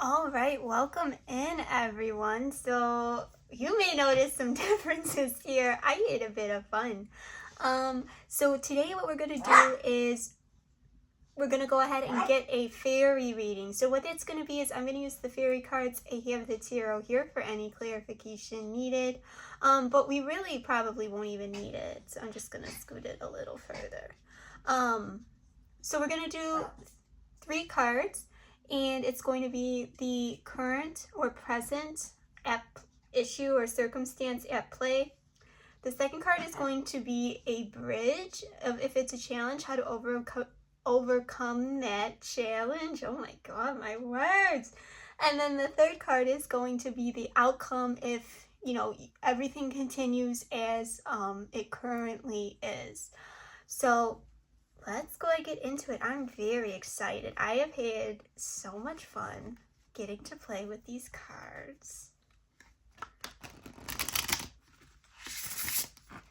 All right, welcome in everyone. So you may notice some differences here. I had a bit of fun. So today what we're gonna do is we're gonna go ahead and get a fairy reading. So what it's gonna be is I'm gonna use the fairy cards. I have the tarot here for any clarification needed. But we really probably won't even need it. So I'm just gonna scoot it a little further. So we're gonna do 3 cards. And it's going to be the current or present issue or circumstance at play. The second card is going to be a bridge of if it's a challenge, how to overcome that challenge. Oh my God, my words. And then the third card is going to be the outcome if, everything continues as it currently is. So let's go and get into it. I'm very excited. I have had so much fun getting to play with these cards.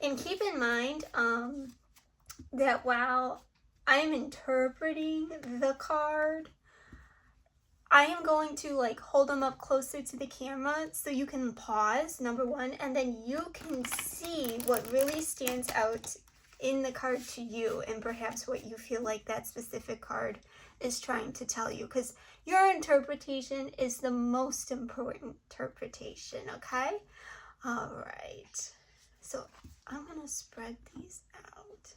And keep in mind that while I'm interpreting the card, I am going to hold them up closer to the camera so you can pause, number one, and then you can see what really stands out in the card to you and perhaps what you feel like that specific card is trying to tell you, because your interpretation is the most important interpretation, okay? All right, so I'm gonna spread these out.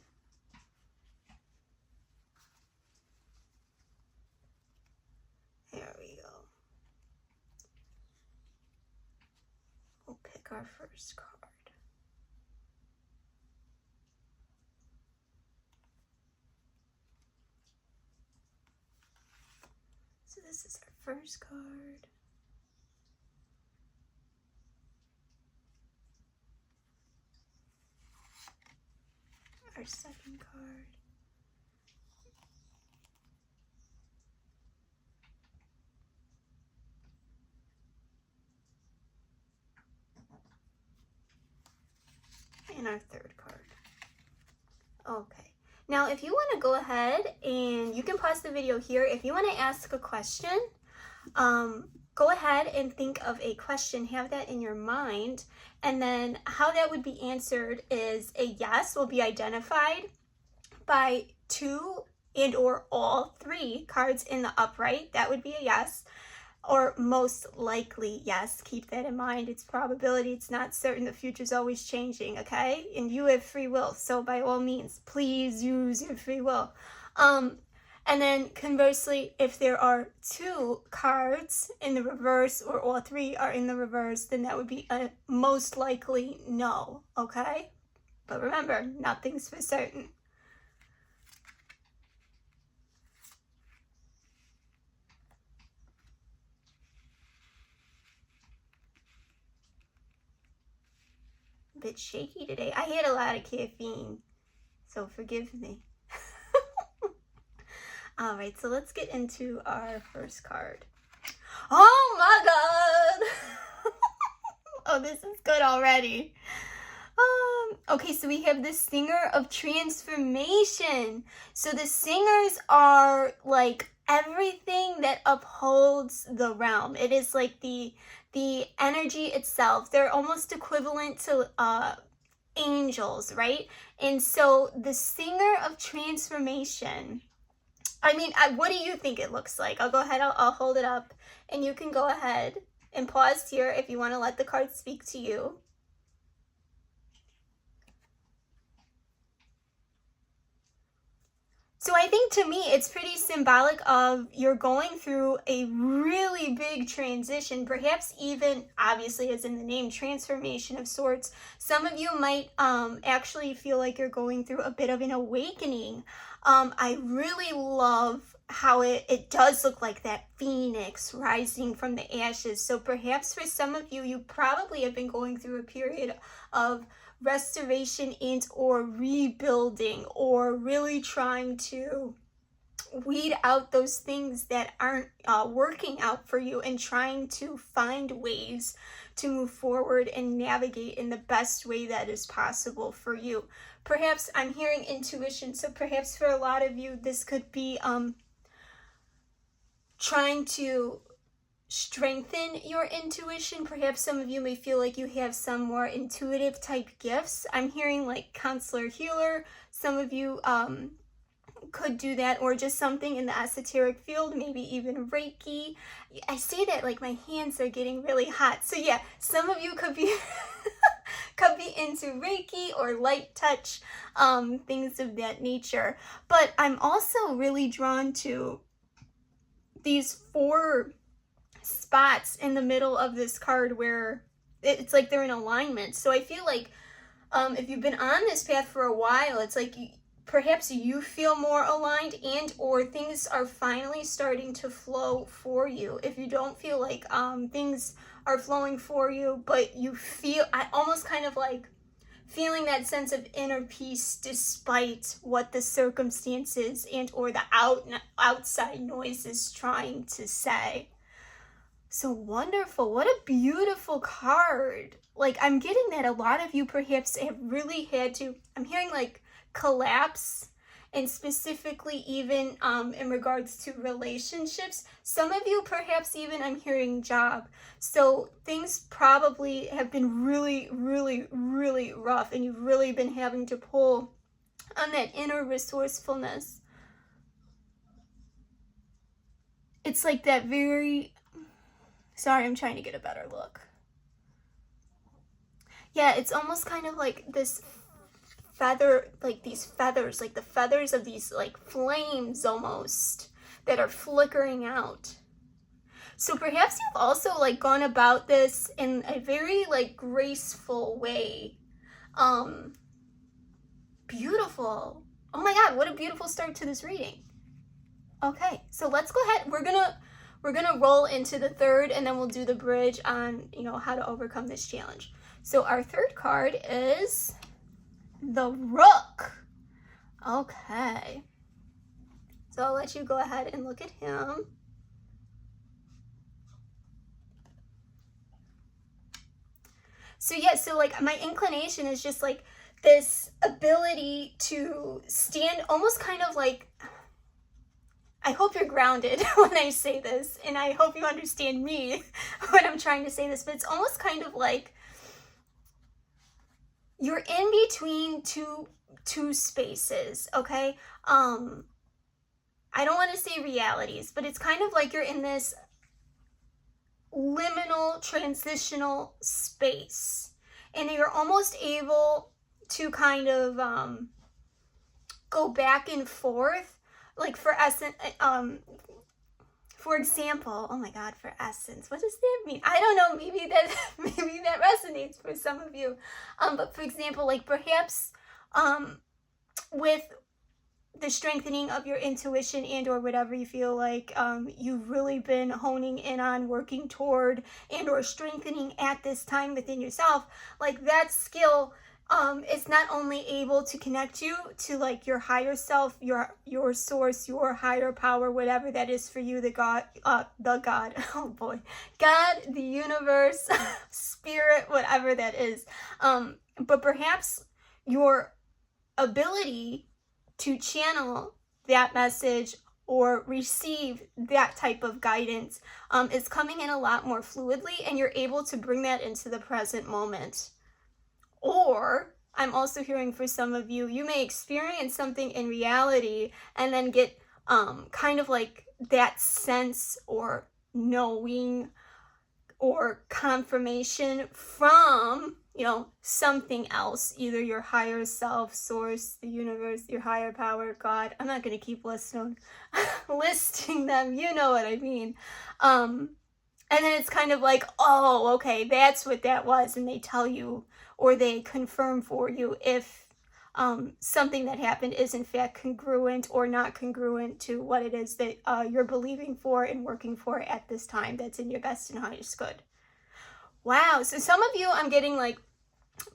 There we go. We'll pick our first card. So this is our first card. Our second card. And our third card. Okay. Now, if you want to go ahead and you can pause the video here. If you want to ask a question, go ahead and think of a question, have that in your mind, and then how that would be answered is a yes will be identified by 2 and or all 3 cards in the upright. That would be a yes, or most likely yes. Keep that in mind. It's probability. It's not certain. The future's always changing, okay? And you have free will, so by all means, please use your free will. And then conversely, if there are 2 cards in the reverse or all 3 are in the reverse, then that would be a most likely no, okay? But remember, nothing's for certain. A bit shaky today. I had a lot of caffeine, so forgive me. All right, so let's get into our first card. Oh my God! Oh, this is good already. Okay, so we have the Singer of Transformation. So the singers are like everything that upholds the realm. It is like the energy itself. They're almost equivalent to angels, right? And so the Singer of Transformation, what do you think it looks like? I'll go ahead, I'll hold it up, and you can go ahead and pause here if you want to let the card speak to you. So I think to me, it's pretty symbolic of you're going through a really big transition, perhaps even, obviously, as in the name, transformation of sorts. Some of you might actually feel like you're going through a bit of an awakening. I really love how it does look like that phoenix rising from the ashes. So perhaps for some of you, you probably have been going through a period of restoration and or rebuilding, or really trying to weed out those things that aren't working out for you, and trying to find ways to move forward and navigate in the best way that is possible for you. Perhaps I'm hearing intuition, so perhaps for a lot of you this could be trying to strengthen your intuition. Perhaps some of you may feel like you have some more intuitive type gifts. I'm hearing like counselor healer. Some of you could do that, or just something in the esoteric field, maybe even Reiki. I say that like my hands are getting really hot. So yeah, some of you could be could be into Reiki or light touch, things of that nature. But I'm also really drawn to these 4 spots in the middle of this card where it's like they're in alignment. So I feel like if you've been on this path for a while, it's like perhaps you feel more aligned, and or things are finally starting to flow for you. If you don't feel like things are flowing for you, but you feel, I almost kind of like feeling that sense of inner peace despite what the circumstances and or the outside noise is trying to say. So wonderful. What a beautiful card. Like, I'm getting that a lot of you perhaps have really had to, I'm hearing like collapse, and specifically even in regards to relationships. Some of you perhaps even I'm hearing job. So things probably have been really, really, really rough, and you've really been having to pull on that inner resourcefulness. It's like that very, sorry, I'm trying to get a better look. Yeah, it's almost kind of like this feather, like these feathers, like the feathers of these like flames almost that are flickering out. So perhaps you've also like gone about this in a very like graceful way. Beautiful. Oh my God, what a beautiful start to this reading. Okay, so let's go ahead. We're gonna roll into the third, and then we'll do the bridge on, you know, how to overcome this challenge. So our third card is the Rook. Okay. So I'll let you go ahead and look at him. So yeah, so like my inclination is just like this ability to stand almost kind of like, I hope you're grounded when I say this, and I hope you understand me when I'm trying to say this, but it's almost kind of like you're in between two spaces, okay? I don't want to say realities, but it's kind of like you're in this liminal transitional space, and you're almost able to kind of go back and forth. Like for example, oh my God, for essence, what does that mean? I don't know, maybe that resonates for some of you. But for example, like perhaps with the strengthening of your intuition and or whatever you feel like you've really been honing in on, working toward, and or strengthening at this time within yourself, like that skill is not only able to connect you to like your higher self, your source, your higher power, whatever that is for you, the God, oh boy, God, the universe, spirit, whatever that is, but perhaps your ability to channel that message or receive that type of guidance is coming in a lot more fluidly, and you're able to bring that into the present moment. Or I'm also hearing for some of you, you may experience something in reality and then get kind of like that sense or knowing or confirmation from, you know, something else, either your higher self, source, the universe, your higher power, God. I'm not going to keep listing them. You know what I mean. And then it's kind of like, oh, okay, that's what that was. And they tell you, or they confirm for you if something that happened is in fact congruent or not congruent to what it is that you're believing for and working for at this time that's in your best and highest good. Wow, so some of you, I'm getting like,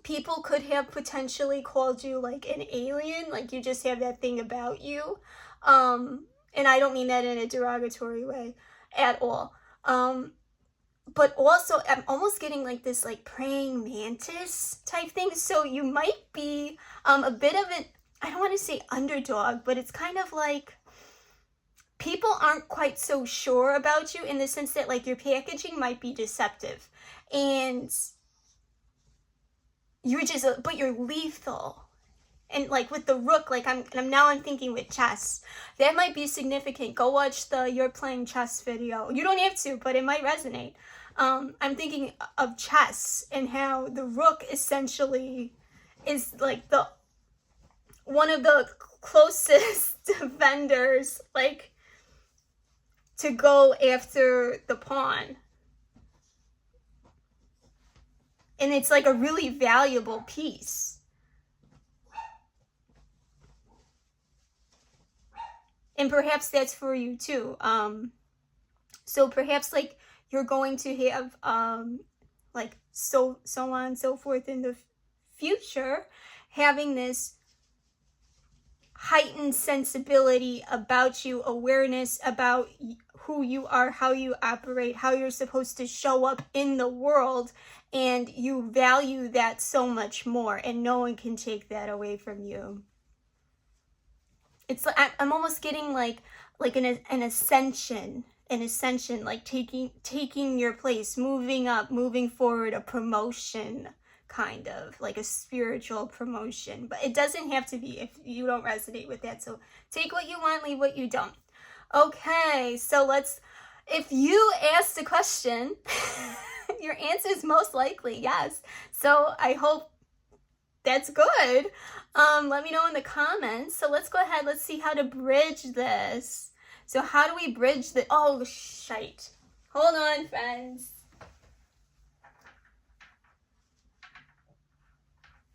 people could have potentially called you like an alien, like you just have that thing about you. And I don't mean that in a derogatory way at all. But also I'm almost getting like this like praying mantis type thing. So you might be a bit of an, I don't want to say underdog, but it's kind of like people aren't quite so sure about you in the sense that like your packaging might be deceptive and but you're lethal. And like with the rook, like I'm thinking with chess. That might be significant. Go watch the You're Playing Chess video. You don't have to, but it might resonate. I'm thinking of chess and how the rook essentially is like one of the closest defenders, like, to go after the pawn. And it's like a really valuable piece. And perhaps that's for you too. So perhaps like you're going to have like so on and so forth in the future, having this heightened sensibility about you, awareness about who you are, how you operate, how you're supposed to show up in the world, and you value that so much more, and no one can take that away from you. It's like I'm almost getting like an ascension, like taking your place, moving up, moving forward, a promotion, kind of like a spiritual promotion. But it doesn't have to be if you don't resonate with that. So take what you want, leave what you don't. Okay, so if you asked a question, your answer is most likely yes. So I hope that's good. Let me know in the comments. So let's go ahead. Let's see how to bridge this. So how do we bridge the... Oh, shite. Hold on, friends.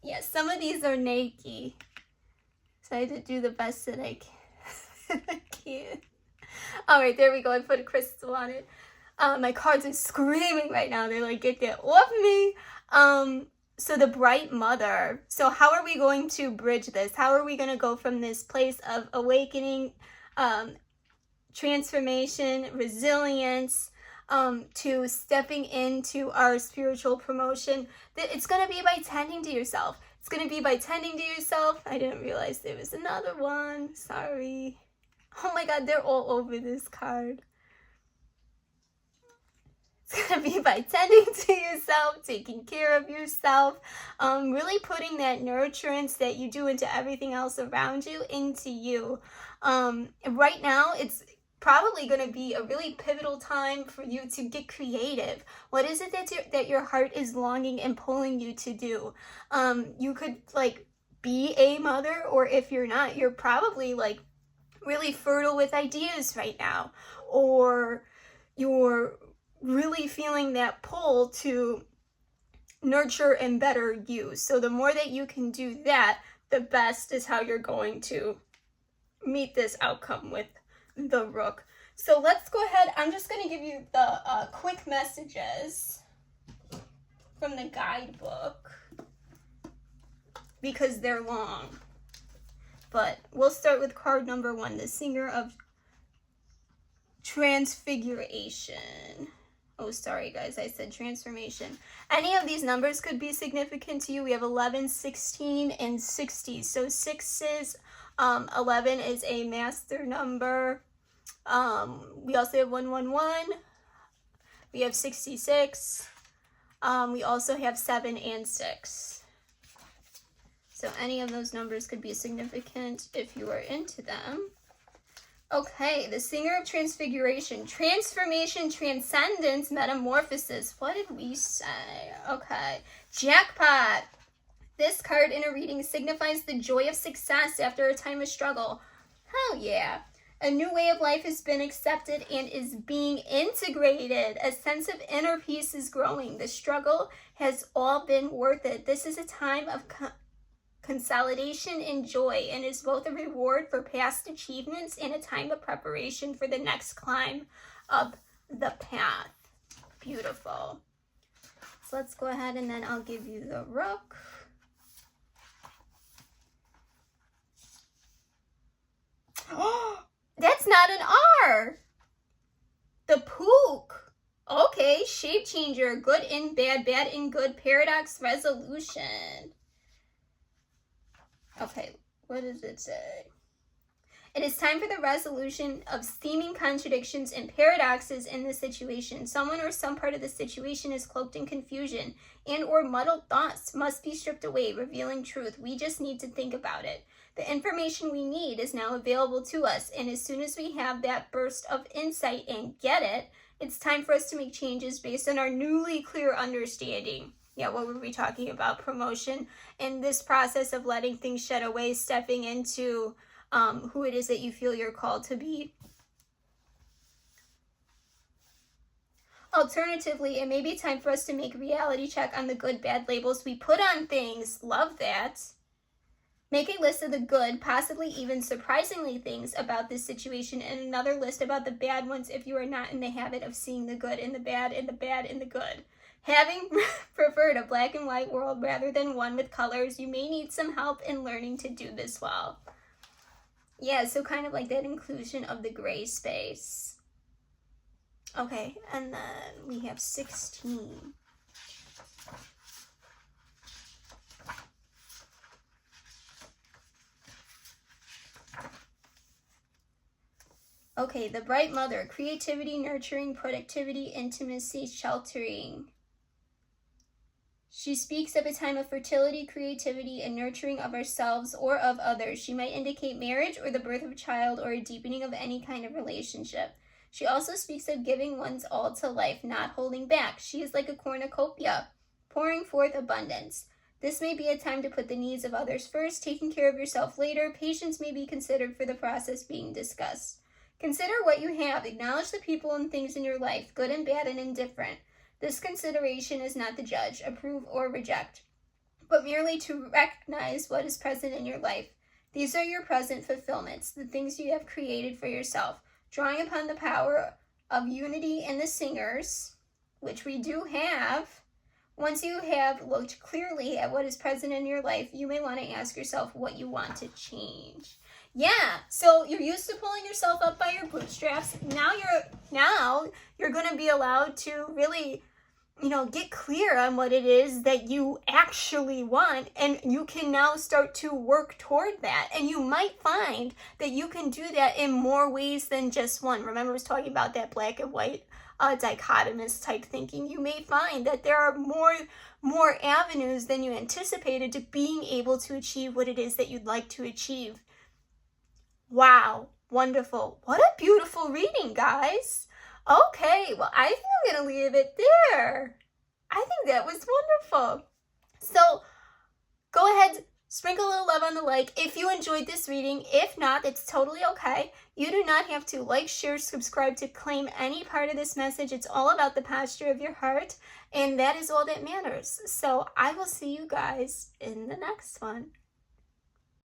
Yeah, some of these are naked. So I had to do the best that I can. All right, there we go. I put a crystal on it. My cards are screaming right now. They're like, get that off me. So the bright mother. So how are we going to bridge this? How are we going to go from this place of awakening, transformation, resilience, to stepping into our spiritual promotion? It's going to be by tending to yourself. It's going to be by tending to yourself. I didn't realize there was another one. Sorry. Oh my God, they're all over this card. It's going to be by tending to yourself, taking care of yourself, really putting that nurturance that you do into everything else around you into you. Right now, it's probably going to be a really pivotal time for you to get creative. What is it that your heart is longing and pulling you to do? You could like be a mother, or if you're not, you're probably like really fertile with ideas right now, or you're really feeling that pull to nurture and better you. So the more that you can do that, the best is how you're going to meet this outcome with the rook. So let's go ahead. I'm just going to give you the quick messages from the guidebook because they're long. But we'll start with card number 1, the Singer of Transfiguration. Oh, sorry, guys. I said transformation. Any of these numbers could be significant to you. We have 11, 16, and 60. So 6s, 11 is a master number. We also have 111. We have 66. We also have 7 and 6. So any of those numbers could be significant if you are into them. Okay, the Singer of Transfiguration. Transformation, transcendence, metamorphosis. What did we say? Okay. Jackpot. This card in a reading signifies the joy of success after a time of struggle. Hell yeah. A new way of life has been accepted and is being integrated. A sense of inner peace is growing. The struggle has all been worth it. This is a time of consolidation and joy, and is both a reward for past achievements and a time of preparation for the next climb up the path. Beautiful. So let's go ahead and then I'll give you the rook. Oh, that's not an R. The Pook. Okay, shape changer, good and bad, bad and good, paradox resolution. Okay, what does it say? It is time for the resolution of seeming contradictions and paradoxes in the situation. Someone or some part of the situation is cloaked in confusion, and or muddled thoughts must be stripped away, revealing truth. We just need to think about it. The information we need is now available to us, and as soon as we have that burst of insight and get it, it's time for us to make changes based on our newly clear understanding. Yeah, what were we talking about? Promotion, and this process of letting things shed away, stepping into who it is that you feel you're called to be. Alternatively, it may be time for us to make a reality check on the good, bad labels we put on things. Love that. Make a list of the good, possibly even surprisingly things about this situation, and another list about the bad ones if you are not in the habit of seeing the good in the bad and the bad in the good. Having preferred a black and white world rather than one with colors, you may need some help in learning to do this well. Yeah, so kind of like that inclusion of the gray space. Okay, and then we have 16. Okay, the bright mother, creativity, nurturing, productivity, intimacy, sheltering. She speaks of a time of fertility, creativity, and nurturing of ourselves or of others. She might indicate marriage or the birth of a child or a deepening of any kind of relationship. She also speaks of giving one's all to life, not holding back. She is like a cornucopia, pouring forth abundance. This may be a time to put the needs of others first, taking care of yourself later. Patience may be considered for the process being discussed. Consider what you have. Acknowledge the people and things in your life, good and bad and indifferent. This consideration is not to judge, approve, or reject, but merely to recognize what is present in your life. These are your present fulfillments, the things you have created for yourself. Drawing upon the power of unity in the singers, which we do have, once you have looked clearly at what is present in your life, you may want to ask yourself what you want to change. Yeah, so you're used to pulling yourself up by your bootstraps. Now you're going to be allowed to really, get clear on what it is that you actually want, and you can now start to work toward that. And you might find that you can do that in more ways than just one. Remember, I was talking about that black and white dichotomous type thinking. You may find that there are more avenues than you anticipated to being able to achieve what it is that you'd like to achieve. Wow, wonderful. What a beautiful reading, guys. Okay, well, I think I'm going to leave it there. I think that was wonderful. So go ahead, sprinkle a little love on the like if you enjoyed this reading. If not, it's totally okay. You do not have to like, share, subscribe to claim any part of this message. It's all about the posture of your heart, and that is all that matters. So I will see you guys in the next one.